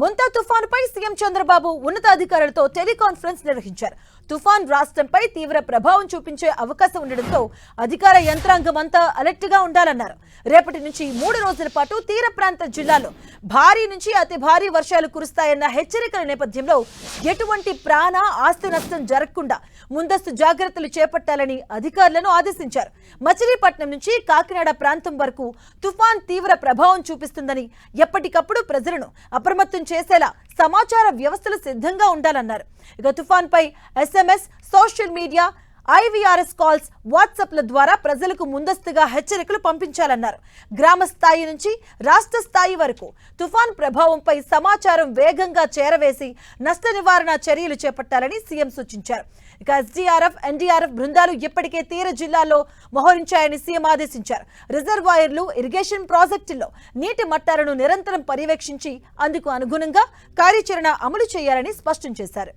Montha తుఫానుపై CM Chandrababu ఉన్నతాధికారులతో teleconference నిర్వహించారు. తుఫాన్ రాష్ట్రంపై తీవ్ర ప్రభావం చూపించే అవకాశం ఉండడంతో అధికార యంత్రాంగం అంతా అలర్ట్ గా ఉండాలన్నారు. రేపటి నుంచి 3 రోజుల పాటు తీర ప్రాంత జిల్లాల్లో భారీ నుంచి అతి భారీ వర్షాలు కురుస్తాయన్న హెచ్చరికల నేపథ్యంలో ఎటువంటి ప్రాణ ఆస్తి నష్టం జరగకుండా ముందస్తు జాగ్రత్తలు చేపట్టాలని అధికారులను ఆదేశించారు. మచిలీపట్నం నుంచి కాకినాడ ప్రాంతం వరకు తుఫాన్ తీవ్ర ప్రభావం చూపిస్తుందని ఎప్పటికప్పుడు ప్రజలను అప్రమత్తం చేసేలా సమాచార వ్యవస్థలు సిద్ధంగా ఉండాలన్నారు. ఇక తుఫాన్ పై SMS, social media, IVRS calls, వాట్సాప్ల ద్వారా ప్రజలకు ముందస్తుగా హెచ్చరికలు పంపించాలన్నారు. గ్రామ స్థాయి నుంచి రాష్ట్ర స్థాయి వరకు తుఫాన్ ప్రభావంపై సమాచారం వేగంగా చేరవేసి నష్ట నివారణ చర్యలు చేపట్టాలని సీఎం సూచించారు. ఇక SDRF, NDRF బృందాలు ఇప్పటికే తీర జిల్లాల్లో మోహరించాయని సీఎం ఆదేశించారు. రిజర్వాయర్లు, ఇరిగేషన్ ప్రాజెక్టుల్లో నీటి మట్టాలను నిరంతరం పర్యవేక్షించి అందుకు అనుగుణంగా కార్యాచరణ అమలు చేయాలని స్పష్టం చేశారు.